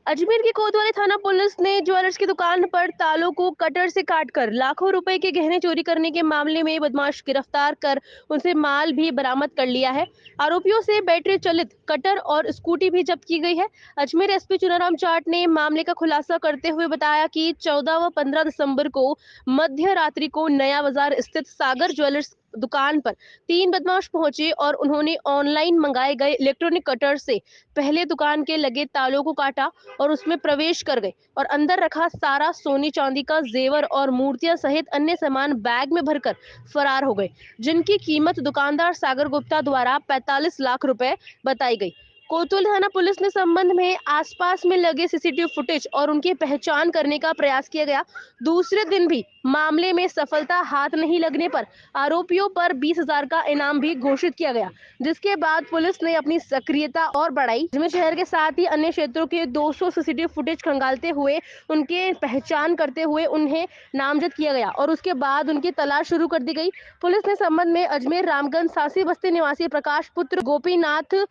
अजमेर की कोतवाली थाना पुलिस ने ज्वेलर्स की दुकान पर तालों को कटर से काटकर लाखों रुपए के गहने चोरी करने के मामले में बदमाश गिरफ्तार कर उनसे माल भी बरामद कर लिया है। आरोपियों से बैटरी चलित कटर और स्कूटी भी जब्त की गई है। अजमेर एसपी चुनाराम जाट ने मामले का खुलासा करते हुए बताया कि 14 व 15 दिसंबर को मध्य रात्रि को नया बाजार स्थित सागर ज्वेलर्स दुकान पर 3 बदमाश पहुंचे और उन्होंने ऑनलाइन मंगाए गए इलेक्ट्रॉनिक कटर से पहले दुकान के लगे तालों को काटा और उसमें प्रवेश कर गए और अंदर रखा सारा सोने चांदी का जेवर और मूर्तियां सहित अन्य सामान बैग में भरकर फरार हो गए, जिनकी कीमत दुकानदार सागर गुप्ता द्वारा 45 लाख रुपए बताई गई। कोतवाली थाना पुलिस ने संबंध में आसपास में लगे सीसीटीवी फुटेज और उनकी पहचान करने का प्रयास किया गया। दूसरे दिन भी मामले में सफलता हाथ नहीं लगने पर आरोपियों पर 20,000 का इनाम भी घोषित किया गया, जिसके बाद पुलिस ने अपनी सक्रियता और बढ़ाई। अजमेर शहर के साथ ही अन्य क्षेत्रों के 200 सीसीटीवी फुटेज खंगालते हुए उनके पहचान करते हुए उन्हें नामजद किया गया और उसके बाद उनकी तलाश शुरू कर दी गई। पुलिस ने संबंध में अजमेर रामगंज सासी बस्ती निवासी प्रकाश पुत्र गोपीनाथ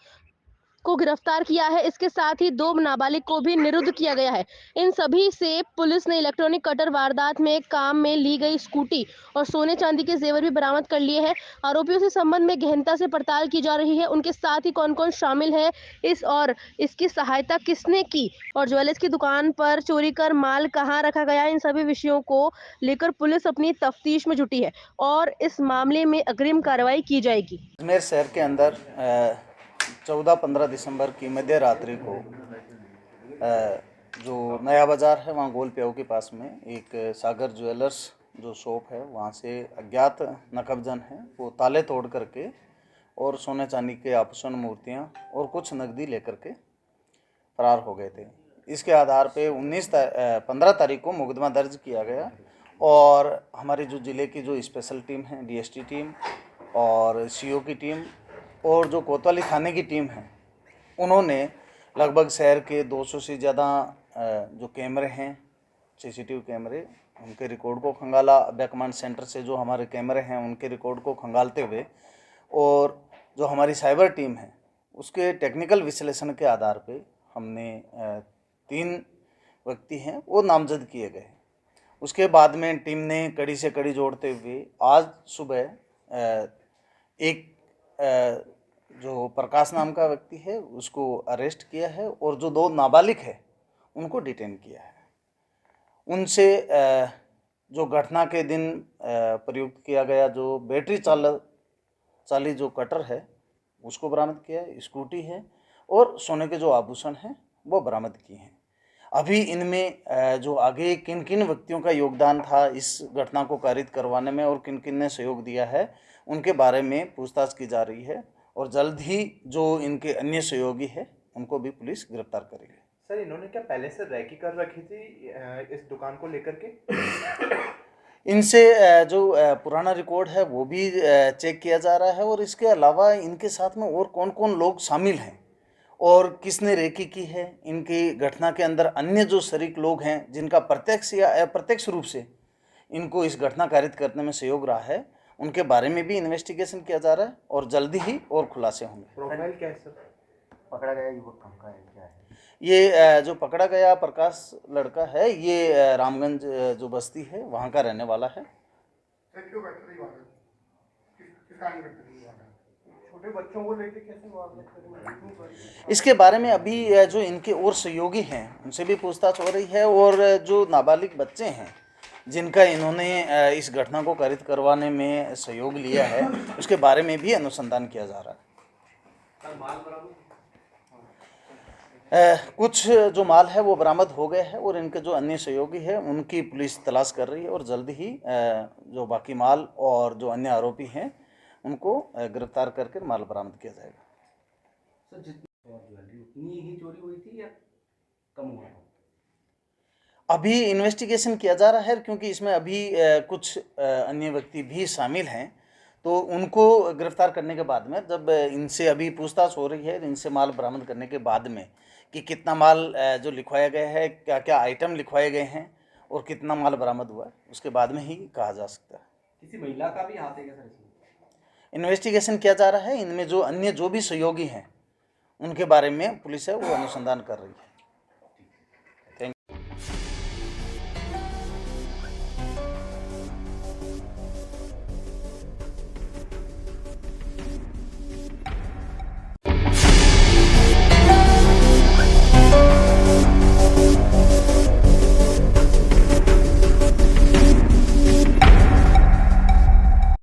को गिरफ्तार किया है। इसके साथ ही 2 नाबालिग को भी निरुद्ध किया गया है। इन सभी से पुलिस ने इलेक्ट्रॉनिक कटर वारदात में काम में ली गई स्कूटी और सोने चांदी के जेवर भी बरामद कर लिए हैं। आरोपियों से संबंध में गहनता से पड़ताल की जा रही है। उनके साथ ही कौन-कौन शामिल है इस और इसकी सहायता किसने की और ज्वेलर्स की दुकान पर चोरी कर माल कहां रखा गया, इन सभी विषयों को लेकर पुलिस अपनी तफ्तीश में जुटी है और इस मामले में अग्रिम कार्रवाई की जाएगी। अजमेर शहर के अंदर 14-15 दिसंबर की मध्य रात्रि को जो नया बाज़ार है वहाँ गोल प्याऊ के पास में एक सागर ज्वेलर्स जो शॉप है वहाँ से अज्ञात नकबजन है वो ताले तोड़ करके और सोने चांदी के आभूषण मूर्तियाँ और कुछ नकदी लेकर के फरार हो गए थे। इसके आधार पे 15 तारीख को मुकदमा दर्ज किया गया और हमारी जो ज़िले की जो स्पेशल टीम है डीएसटी टीम और सीओ की टीम और जो कोतवाली थाने की टीम है उन्होंने लगभग शहर के 200 से ज़्यादा जो कैमरे हैं सीसीटीवी कैमरे उनके रिकॉर्ड को खंगाला। बैकमांड सेंटर से जो हमारे कैमरे हैं उनके रिकॉर्ड को खंगालते हुए और जो हमारी साइबर टीम है उसके टेक्निकल विश्लेषण के आधार पे हमने 3 व्यक्ति हैं वो नामजद किए गए। उसके बाद में टीम ने कड़ी से कड़ी जोड़ते हुए आज सुबह एक जो प्रकाश नाम का व्यक्ति है उसको अरेस्ट किया है और जो 2 नाबालिग है उनको डिटेन किया है। उनसे जो घटना के दिन प्रयुक्त किया गया जो बैटरी चालित जो कटर है उसको बरामद किया है, स्कूटी है और सोने के जो आभूषण हैं वो बरामद किए हैं। अभी इनमें जो आगे किन किन व्यक्तियों का योगदान था इस घटना को कारित करवाने में और किन किन ने सहयोग दिया है उनके बारे में पूछताछ की जा रही है और जल्द ही जो इनके अन्य सहयोगी है उनको भी पुलिस गिरफ्तार करेगी। सर इन्होंने क्या पहले से रैकी कर रखी थी इस दुकान को लेकर के? इनसे जो पुराना रिकॉर्ड है वो भी चेक किया जा रहा है और इसके अलावा इनके साथ में और कौन कौन लोग शामिल हैं और किसने रेकी की है, इनकी घटना के अंदर अन्य जो शरीक लोग हैं जिनका प्रत्यक्ष या अप्रत्यक्ष रूप से इनको इस घटना कारित करने में सहयोग रहा है उनके बारे में भी इन्वेस्टिगेशन किया जा रहा है और जल्दी ही और खुलासे होंगे। प्रोफाइल क्या है सर? पकड़ा गया युवक कहाँ का है, क्या है? ये जो पकड़ा गया प्रकाश लड़का है ये रामगंज जो बस्ती है वहाँ का रहने वाला है। छोटे बच्चों को लेके कैसे वारदात करेंगे? इसके बारे में अभी जो इनके और सहयोगी हैं उनसे भी पूछताछ हो रही है और जो नाबालिग बच्चे हैं जिनका इन्होंने इस घटना को कारित करवाने में सहयोग लिया है उसके बारे में भी अनुसंधान किया जा रहा है। कुछ जो माल है वो बरामद हो गए हैं और इनके जो अन्य सहयोगी है उनकी पुलिस तलाश कर रही है और जल्द ही जो बाकी माल और जो अन्य आरोपी हैं उनको गिरफ्तार करके माल बरामद किया जाएगा। सर जितनी ज्वेलरी उतनी ही चोरी हुई थी या कम हुआ? अभी इन्वेस्टिगेशन किया जा रहा है क्योंकि इसमें अभी कुछ अन्य व्यक्ति भी शामिल हैं तो उनको गिरफ्तार करने के बाद में जब इनसे अभी पूछताछ हो रही है इनसे माल बरामद करने के बाद में कि कितना माल जो लिखवाया गया है क्या क्या आइटम लिखवाए गए हैं और कितना माल बरामद हुआ है उसके बाद में ही कहा जा सकता है। किसी महिला का भी हाथ है क्या सर इसमें? इन्वेस्टिगेशन किया जा रहा है। इनमें जो अन्य जो भी सहयोगी हैं उनके बारे में पुलिस है वो अनुसंधान कर रही है।